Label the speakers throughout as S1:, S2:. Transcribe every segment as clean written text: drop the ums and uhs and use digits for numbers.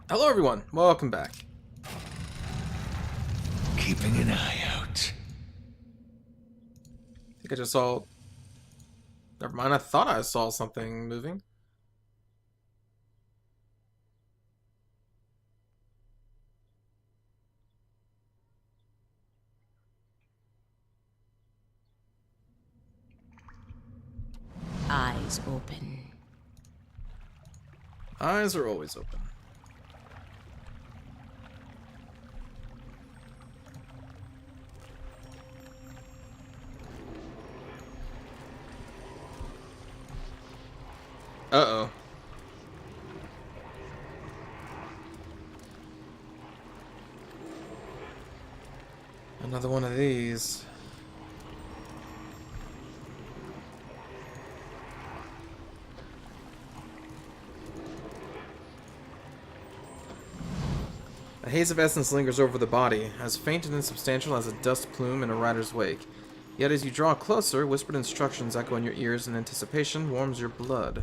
S1: Hello everyone, welcome back.
S2: Keeping an eye out.
S1: I think I just saw... Never mind, I thought I saw something moving.
S3: Eyes open.
S1: Eyes are always open. Uh-oh. Another one of these. A haze of essence lingers over the body, as faint and insubstantial as a dust plume in a rider's wake. Yet as you draw closer, whispered instructions echo in your ears and anticipation warms your blood.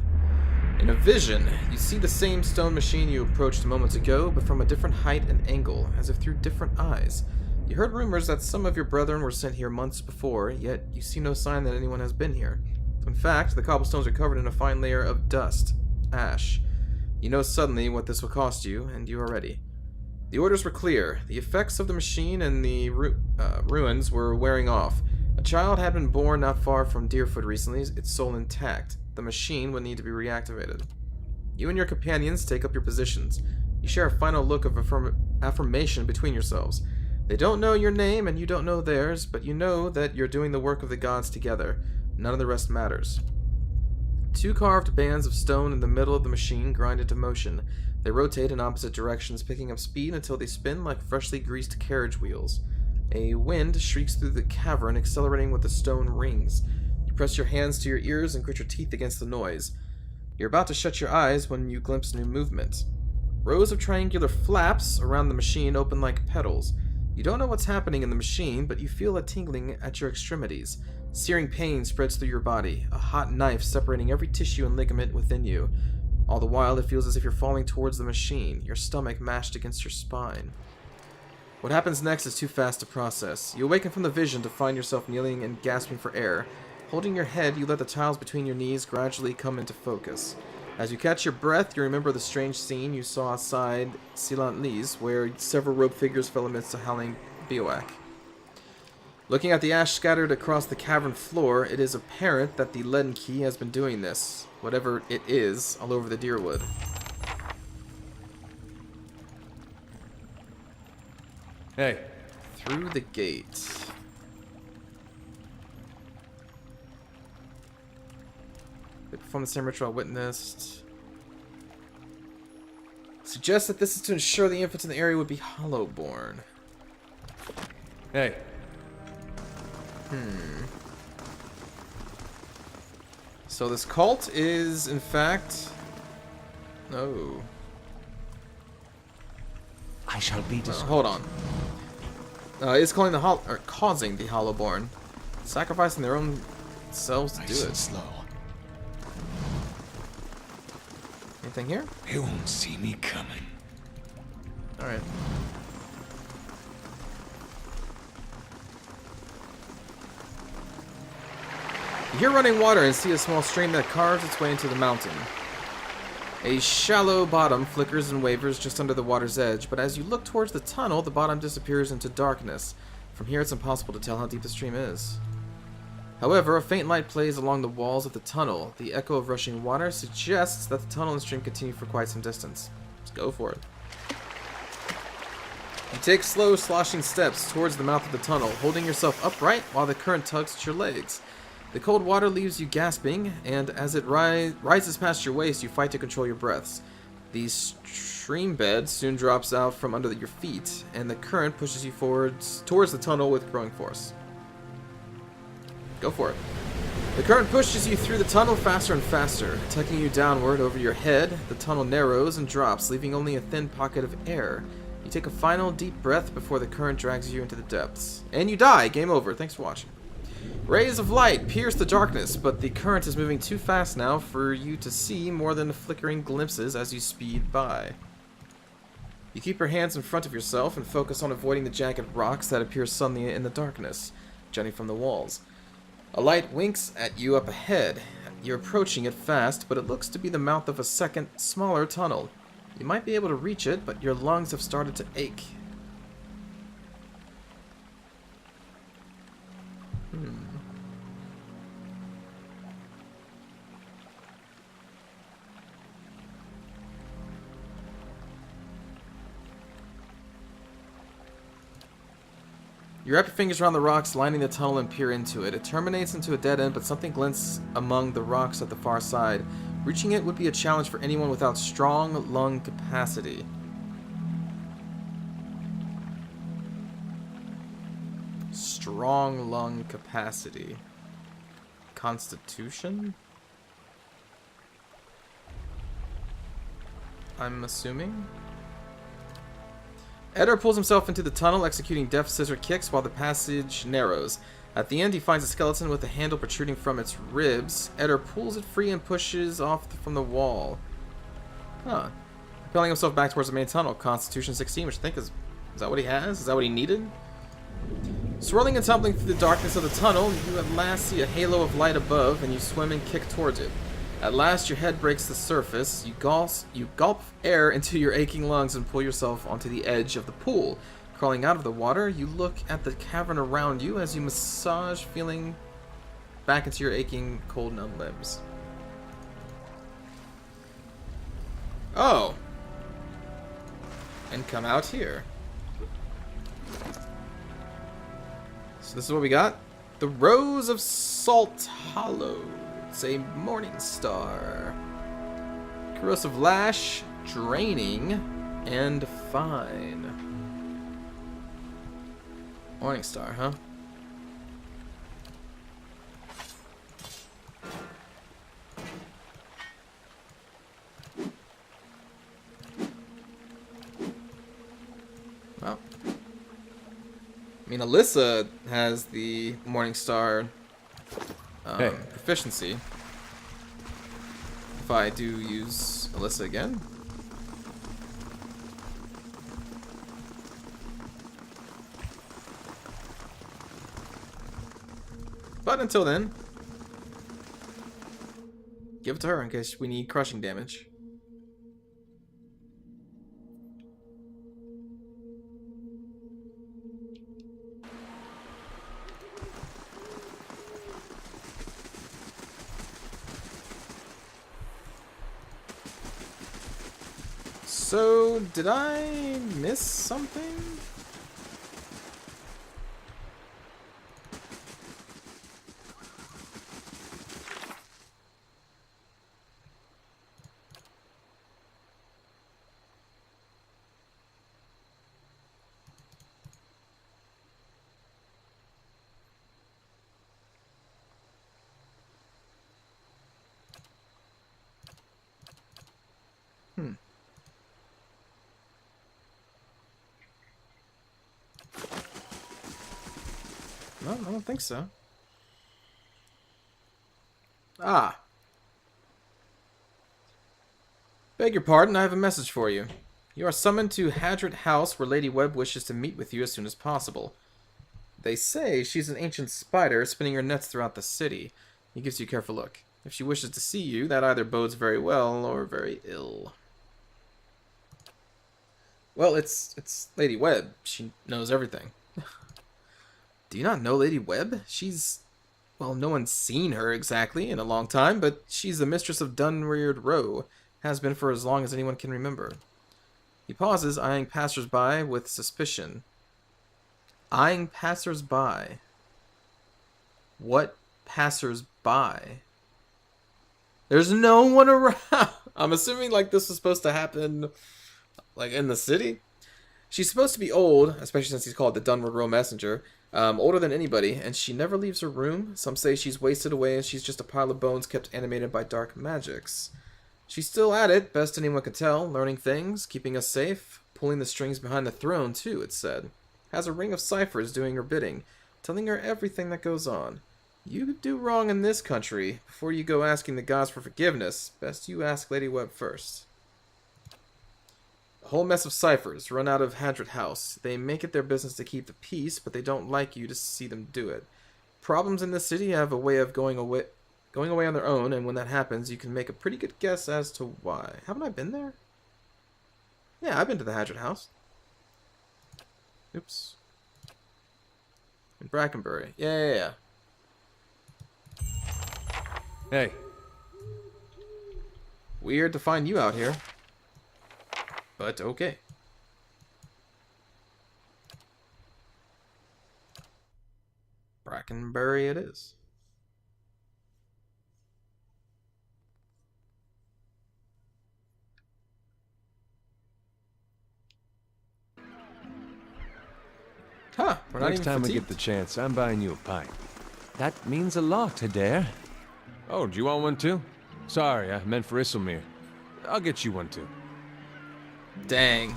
S1: In a vision, you see the same stone machine you approached moments ago, but from a different height and angle, as if through different eyes. You heard rumors that some of your brethren were sent here months before, yet you see no sign that anyone has been here. In fact, the cobblestones are covered in a fine layer of dust, ash. You know suddenly what this will cost you, and you are ready. The orders were clear. The effects of the machine and the ruins were wearing off. A child had been born not far from Deerfoot recently, its soul intact. The machine would need to be reactivated. You and your companions take up your positions. You share a final look of affirmation between yourselves. They don't know your name and you don't know theirs, but you know that you're doing the work of the gods together. None of the rest matters. Two carved bands of stone in the middle of the machine grind into motion. They rotate in opposite directions, picking up speed until they spin like freshly greased carriage wheels. A wind shrieks through the cavern, accelerating with the stone rings. You press your hands to your ears and grit your teeth against the noise. You're about to shut your eyes when you glimpse new movement. Rows of triangular flaps around the machine open like petals. You don't know what's happening in the machine, but you feel a tingling at your extremities. Searing pain spreads through your body, a hot knife separating every tissue and ligament within you. All the while, it feels as if you're falling towards the machine, your stomach mashed against your spine. What happens next is too fast to process. You awaken from the vision to find yourself kneeling and gasping for air. Holding your head, you let the tiles between your knees gradually come into focus. As you catch your breath, you remember the strange scene you saw outside Silant Lees, where several robed figures fell amidst a howling bivouac. Looking at the ash scattered across the cavern floor, it is apparent that the leaden key has been doing this, whatever it is, all over the Deerwood.
S2: Hey.
S1: Through the gate. They perform the same ritual I witnessed. Suggests that this is to ensure the infants in the area would be Hollowborn.
S2: Hey.
S1: So this cult is, in fact... No.
S2: I shall be discreet.
S1: Hold on. It's calling the causing the Hollowborn, sacrificing their own selves to do it.
S2: Slow.
S1: Anything here?
S2: They won't see me coming.
S1: All right. You hear running water and see a small stream that carves its way into the mountain. A shallow bottom flickers and wavers just under the water's edge, but as you look towards the tunnel, the bottom disappears into darkness. From here, it's impossible to tell how deep the stream is. However, a faint light plays along the walls of the tunnel. The echo of rushing water suggests that the tunnel and stream continue for quite some distance. Let's go for it. You take slow, sloshing steps towards the mouth of the tunnel, holding yourself upright while the current tugs at your legs. The cold water leaves you gasping, and as it rises past your waist, you fight to control your breaths. The stream bed soon drops out from under your feet, and the current pushes you towards the tunnel with growing force. Go for it. The current pushes you through the tunnel faster and faster, tucking you downward over your head. The tunnel narrows and drops, leaving only a thin pocket of air. You take a final deep breath before the current drags you into the depths. And you die! Game over. Thanks for watching. Rays of light pierce the darkness, but the current is moving too fast now for you to see more than flickering glimpses as you speed by. You keep your hands in front of yourself and focus on avoiding the jagged rocks that appear suddenly in the darkness, jutting from the walls. A light winks at you up ahead. You're approaching it fast, but it looks to be the mouth of a second, smaller tunnel. You might be able to reach it, but your lungs have started to ache. You wrap your fingers around the rocks lining the tunnel and peer into it. It terminates into a dead end, but something glints among the rocks at the far side. Reaching it would be a challenge for anyone without strong lung capacity. Strong lung capacity. Constitution? I'm assuming? Eder pulls himself into the tunnel, executing deft scissor kicks while the passage narrows. At the end, he finds a skeleton with a handle protruding from its ribs. Eder pulls it free and pushes off from the wall. Huh. Propelling himself back towards the main tunnel. Constitution 16, which I think is that what he has? Is that what he needed? Swirling and tumbling through the darkness of the tunnel, you at last see a halo of light above, and you swim and kick towards it. At last, your head breaks the surface. You gulp air into your aching lungs and pull yourself onto the edge of the pool. Crawling out of the water, you look at the cavern around you as you massage, feeling back into your aching, cold, numb limbs. Oh. And come out here. So this is what we got. The Rose of Salt Hollow. It's a morning star. Corrosive lash, draining, and fine. Morning star, huh? Well, I mean, Alyssa has the morning star proficiency. If I do use Alyssa again. But until then, give it to her in case we need crushing damage. So, did I miss something? No, I don't think so. Ah. Beg your pardon, I have a message for you. You are summoned to Hadrit House, where Lady Webb wishes to meet with you as soon as possible. They say she's an ancient spider spinning her nets throughout the city. He gives you a careful look. If she wishes to see you, that either bodes very well or very ill. Well, it's Lady Webb. She knows everything. Do you not know Lady Webb? She's... well, no one's seen her exactly in a long time, but she's the mistress of Dunweird Row. Has been for as long as anyone can remember. He pauses, eyeing passers-by with suspicion. Eyeing passers-by? What passers-by? There's no one around! I'm assuming like this was supposed to happen like in the city? She's supposed to be old, especially since he's called the Dunweird Row Messenger. Older than anybody, and she never leaves her room. Some say she's wasted away and she's just a pile of bones kept animated by dark magics. She's still at it, best anyone could tell, learning things, keeping us safe, pulling the strings behind the throne too, it's said. Has a ring of ciphers doing her bidding, telling her everything that goes on. You do wrong in this country. Before you go asking the gods for forgiveness, best you ask Lady Webb first. whole mess of ciphers run out of Hadrit House. They make it their business to keep the peace, but they don't like you to see them do it. Problems in the city have a way of going away on their own, and when that happens, you can make a pretty good guess as to why. Haven't I been there? Yeah, I've been to the Hadrit House. Oops. In Brackenbury. Yeah.
S2: Hey.
S1: Weird to find you out here. But okay. Brackenbury it is. Huh, we're not
S2: Next
S1: even
S2: time we
S1: fatigued.
S2: get the chance, I'm buying you a pint. That means a lot, Adair. Oh, do you want one too? Sorry, I meant for Isselmere. I'll get you one too.
S1: Dang.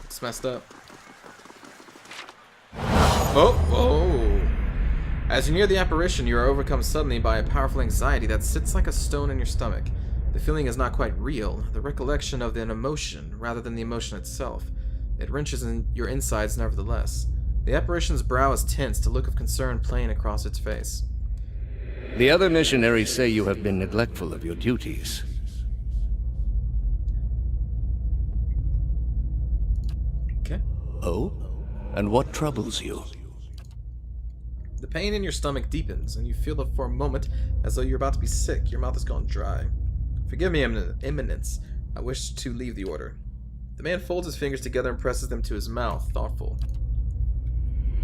S1: It's messed up. Oh! As you near the apparition, you are overcome suddenly by a powerful anxiety that sits like a stone in your stomach. The feeling is not quite real, the recollection of an emotion, rather than the emotion itself. It wrenches in your insides nevertheless. The apparition's brow is tense, a look of concern playing across its face.
S4: The other missionaries say you have been neglectful of your duties.
S1: Okay.
S4: Oh? And what troubles you?
S1: The pain in your stomach deepens, and you feel it for a moment as though you're about to be sick. Your mouth has gone dry. Forgive me, Eminence. I wish to leave the order. The man folds his fingers together and presses them to his mouth, thoughtful.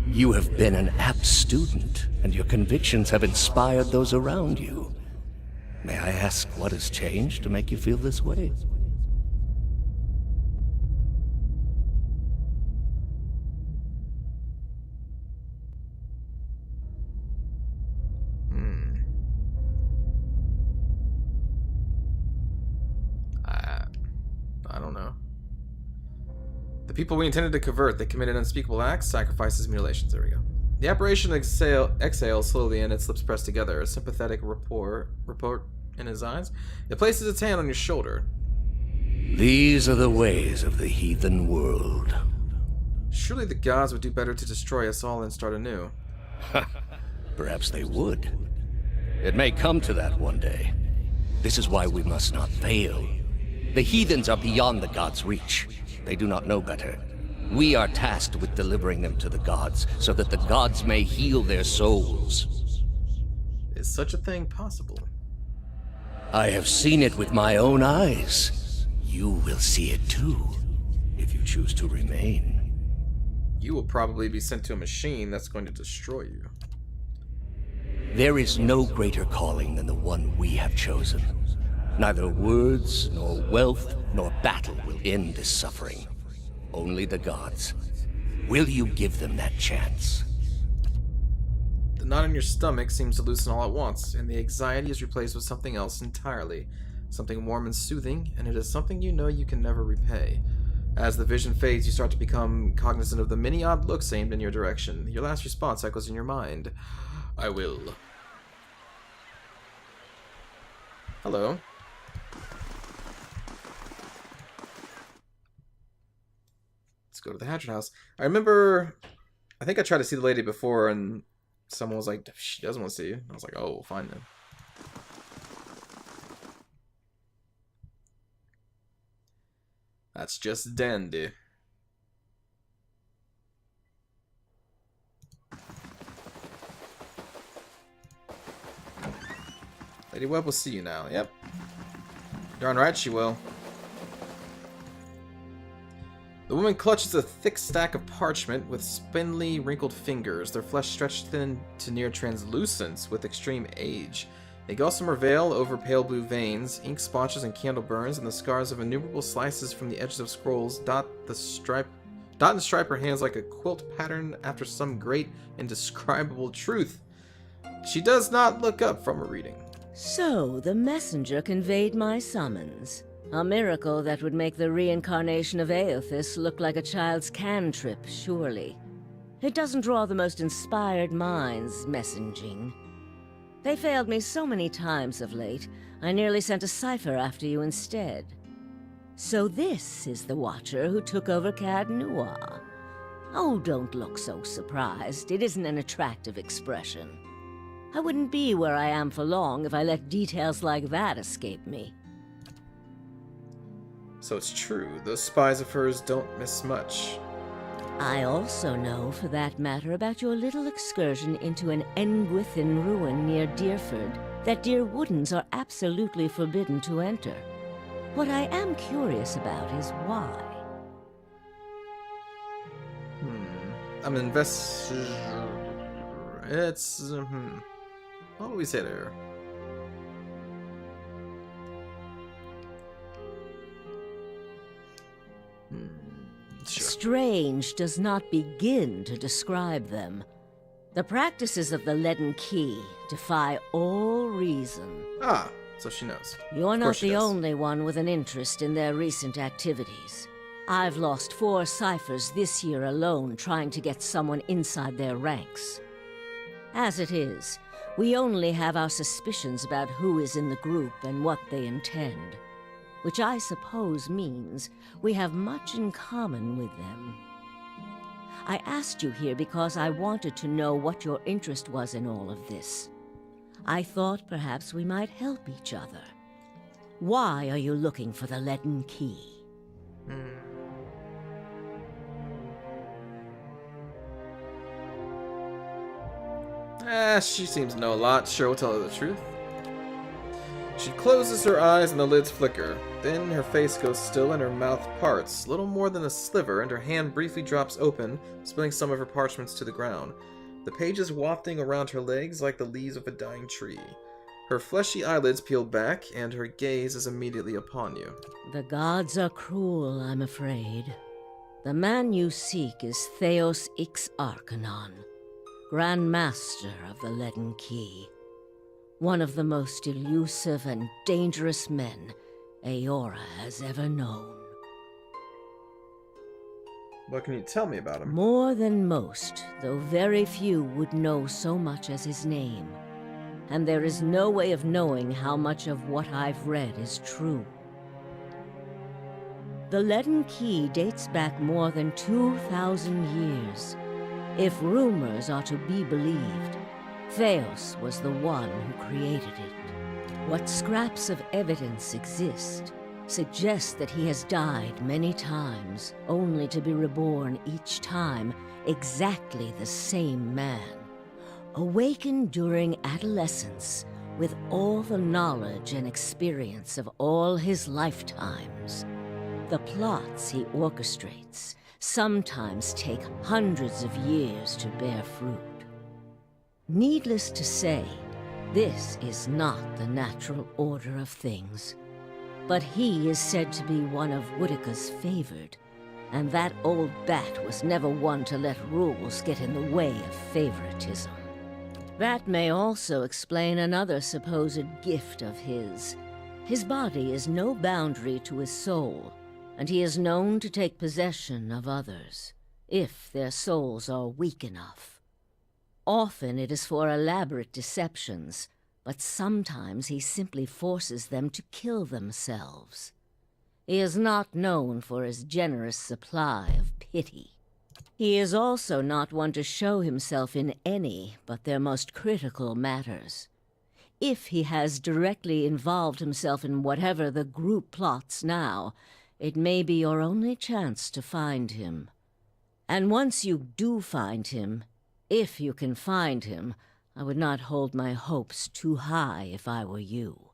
S4: You have been an apt student, and your convictions have inspired those around you. May I ask what has changed to make you feel this way?
S1: I don't know. The people we intended to convert, they committed unspeakable acts, sacrifices, mutilations. There we go. The apparition exhales slowly and its lips pressed together, a sympathetic report in his eyes. It places its hand on your shoulder.
S4: These are the ways of the heathen world.
S1: Surely the gods would do better to destroy us all and start anew.
S4: Perhaps they would. It may come to that one day. This is why we must not fail. The heathens are beyond the gods' reach. They do not know better. We are tasked with delivering them to the gods, so that the gods may heal their souls.
S1: Is such a thing possible?
S4: I have seen it with my own eyes. You will see it too, if you choose to remain.
S1: You will probably be sent to a machine that's going to destroy you.
S4: There is no greater calling than the one we have chosen. Neither words, nor wealth, nor battle will end this suffering. Only the gods. Will you give them that chance?
S1: The knot in your stomach seems to loosen all at once, and the anxiety is replaced with something else entirely. Something warm and soothing, and it is something you know you can never repay. As the vision fades, you start to become cognizant of the many odd looks aimed in your direction. Your last response echoes in your mind. I will. Hello. Let's go to the Hadrit House. I remember, I think I tried to see the lady before, and someone was like, she doesn't want to see you. I was like, oh, fine then. That's just dandy. Lady Webb will see you now. Yep. Darn right she will. The woman clutches a thick stack of parchment with spindly, wrinkled fingers, their flesh stretched thin to near translucence with extreme age. A gossamer veil over pale blue veins, ink splotches and candle burns, and the scars of innumerable slices from the edges of scrolls dot and stripe her hands like a quilt pattern after some great, indescribable truth. She does not look up from her reading.
S3: So, the messenger conveyed my summons. A miracle that would make the reincarnation of Aothis look like a child's cantrip, surely. It doesn't draw the most inspired minds, messaging. They failed me so many times of late, I nearly sent a cipher after you instead. So this is the Watcher who took over Cad Noir. Oh, don't look so surprised. It isn't an attractive expression. I wouldn't be where I am for long if I let details like that escape me.
S1: So it's true, those spies of hers don't miss much.
S3: I also know, for that matter, about your little excursion into an Engwithin ruin near Deerford that dear Woodens are absolutely forbidden to enter. What I am curious about is why.
S1: I'm It's... What do we say there? Sure.
S3: Strange does not begin to describe them. The practices of the Leaden Key defy all reason.
S1: Ah, so she knows.
S3: You're not the
S1: does.
S3: only one with an interest in their recent activities. I've lost 4 ciphers this year alone trying to get someone inside their ranks. As it is, we only have our suspicions about who is in the group and what they intend, which I suppose means we have much in common with them. I asked you here because I wanted to know what your interest was in all of this. I thought perhaps we might help each other. Why are you looking for the Leaden Key?
S1: She seems to know a lot. Sure, we'll tell her the truth. She closes her eyes and the lids flicker. Then her face goes still and her mouth parts, little more than a sliver, and her hand briefly drops open, spilling some of her parchments to the ground. The pages wafting around her legs like the leaves of a dying tree. Her fleshy eyelids peel back, and her gaze is immediately upon you.
S3: The gods are cruel, I'm afraid. The man you seek is Theos Ix Arcanon, Grand Master of the Leaden Key. One of the most elusive and dangerous men Eora has ever known.
S1: What can you tell me about him?
S3: More than most, though very few would know so much as his name. And there is no way of knowing how much of what I've read is true. The Leaden Key dates back more than 2,000 years. If rumors are to be believed, Theos was the one who created it. What scraps of evidence exist suggest that he has died many times, only to be reborn each time exactly the same man. Awakened during adolescence with all the knowledge and experience of all his lifetimes. The plots he orchestrates sometimes take hundreds of years to bear fruit. Needless to say, this is not the natural order of things. But he is said to be one of Woodica's favored, and that old bat was never one to let rules get in the way of favoritism. That may also explain another supposed gift of his. His body is no boundary to his soul, and he is known to take possession of others, if their souls are weak enough. Often it is for elaborate deceptions, but sometimes he simply forces them to kill themselves. He is not known for his generous supply of pity. He is also not one to show himself in any but their most critical matters. If he has directly involved himself in whatever the group plots now, it may be your only chance to find him. And once you do find him, if you can find him, I would not hold my hopes too high if I were you.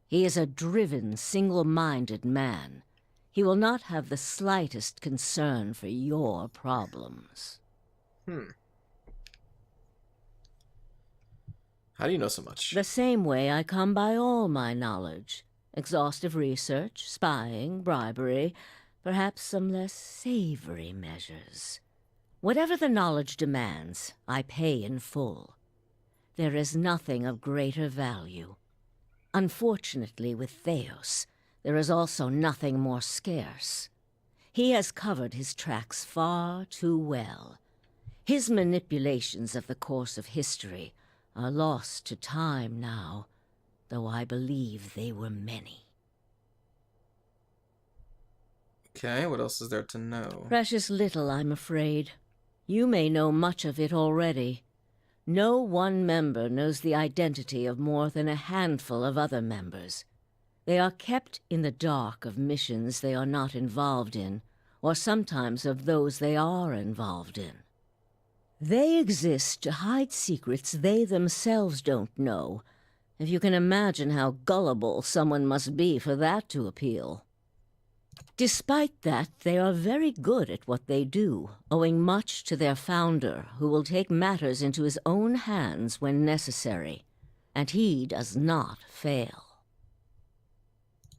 S3: He is a driven, single-minded man. He will not have the slightest concern for your problems.
S1: How do you know so much?
S3: The same way I come by all my knowledge. Exhaustive research, spying, bribery, perhaps some less savory measures. Whatever the knowledge demands, I pay in full. There is nothing of greater value. Unfortunately, with Theos, there is also nothing more scarce. He has covered his tracks far too well. His manipulations of the course of history are lost to time now, though I believe they were many.
S1: Okay, what else is there to know?
S3: Precious little, I'm afraid. You may know much of it already. No one member knows the identity of more than a handful of other members. They are kept in the dark of missions they are not involved in, or sometimes of those they are involved in. They exist to hide secrets they themselves don't know, if you can imagine how gullible someone must be for that to appeal. Despite that, they are very good at what they do, owing much to their founder, who will take matters into his own hands when necessary, and he does not fail.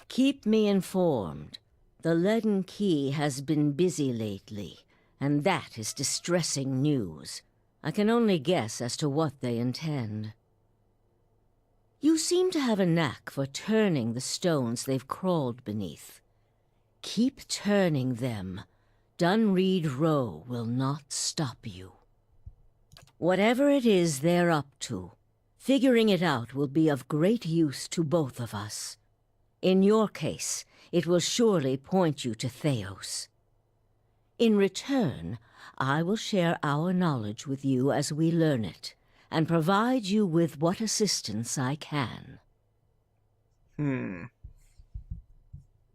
S3: Keep me informed. The Leaden Key has been busy lately, and that is distressing news. I can only guess as to what they intend. You seem to have a knack for turning the stones they've crawled beneath. Keep turning them. Dunreed Row will not stop you. Whatever it is they're up to, figuring it out will be of great use to both of us. In your case, it will surely point you to Theos. In return, I will share our knowledge with you as we learn it, and provide you with what assistance I can.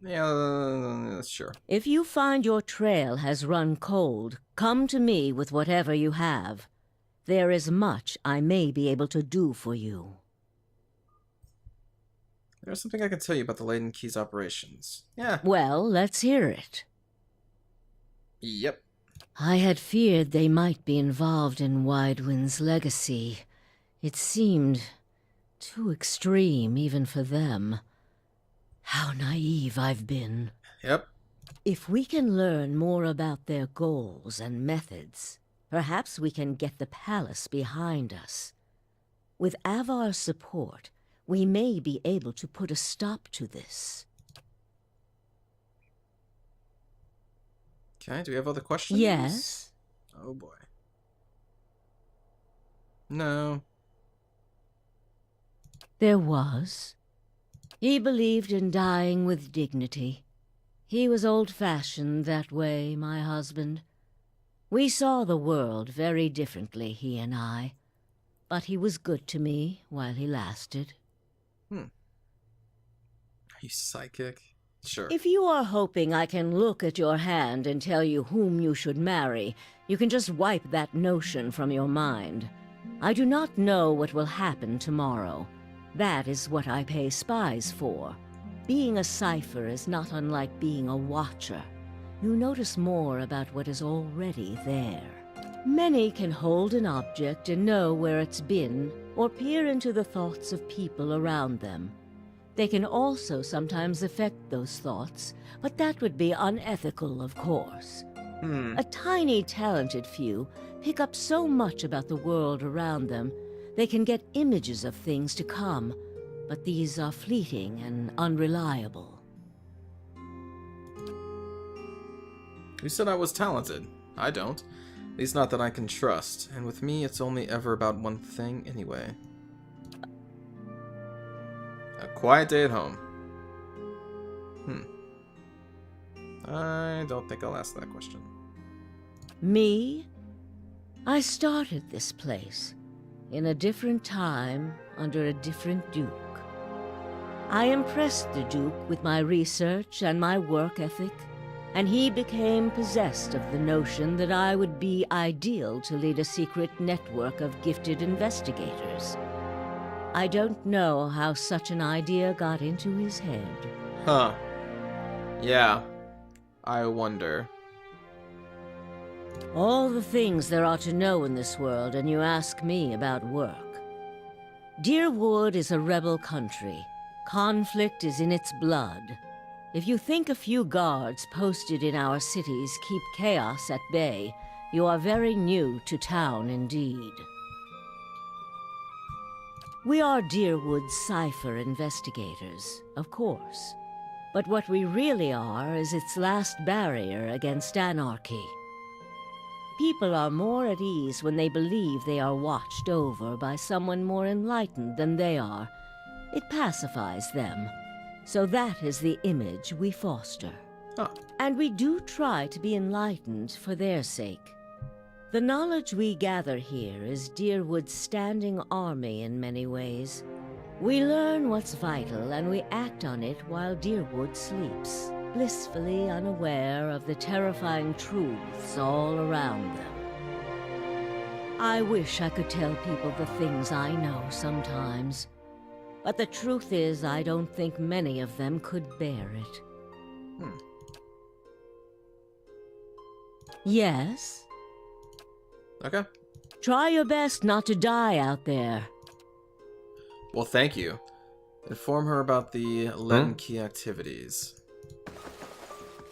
S1: Yeah, sure.
S3: If you find your trail has run cold, come to me with whatever you have. There is much I may be able to do for you.
S1: There's something I can tell you about the Leaden Key's operations. Yeah.
S3: Well, let's hear it.
S1: Yep.
S3: I had feared they might be involved in Widewind's legacy. It seemed too extreme even for them. How naive I've been.
S1: Yep.
S3: If we can learn more about their goals and methods, perhaps we can get the palace behind us. With Avar's support, we may be able to put a stop to this.
S1: Okay, do we have other questions?
S3: Yes?
S1: Oh boy. No.
S3: There was. He believed in dying with dignity. He was old-fashioned that way, my husband. We saw the world very differently, he and I. But he was good to me while he lasted.
S1: Are you psychic? Sure.
S3: If you are hoping I can look at your hand and tell you whom you should marry, you can just wipe that notion from your mind. I do not know what will happen tomorrow. That is what I pay spies for. Being a cipher is not unlike being a watcher. You notice more about what is already there. Many can hold an object and know where it's been, or peer into the thoughts of people around them. They can also sometimes affect those thoughts, but that would be unethical, of course. A tiny, talented few pick up so much about the world around them, they can get images of things to come, but these are fleeting and unreliable.
S1: Who said I was talented? I don't. At least not that I can trust. And with me, it's only ever about one thing anyway. A quiet day at home. I don't think I'll ask that question.
S3: Me? I started this place, in a different time, under a different duke. I impressed the duke with my research and my work ethic, and he became possessed of the notion that I would be ideal to lead a secret network of gifted investigators. I don't know how such an idea got into his head.
S1: Huh. Yeah. I wonder.
S3: All the things there are to know in this world, and you ask me about work. Deerwood is a rebel country. Conflict is in its blood. If you think a few guards posted in our cities keep chaos at bay, you are very new to town indeed. We are Deerwood's cipher investigators, of course. But what we really are is its last barrier against anarchy. People are more at ease when they believe they are watched over by someone more enlightened than they are. It pacifies them. So that is the image we foster.
S1: Huh.
S3: And we do try to be enlightened for their sake. The knowledge we gather here is Deerwood's standing army in many ways. We learn what's vital and we act on it while Deerwood sleeps, blissfully unaware of the terrifying truths all around them. I wish I could tell people the things I know sometimes. But the truth is, I don't think many of them could bear it. Yes?
S1: Okay.
S3: Try your best not to die out there.
S1: Well, thank you. Inform her about the Latin key activities.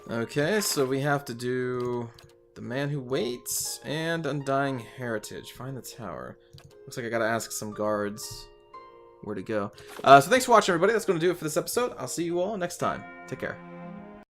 S1: Okay, so we have to do The Man Who Waits and Undying Heritage. Find the tower. Looks like I gotta ask some guards where to go. So thanks for watching, everybody. That's going to do it for this episode. I'll see you all next time. Take care.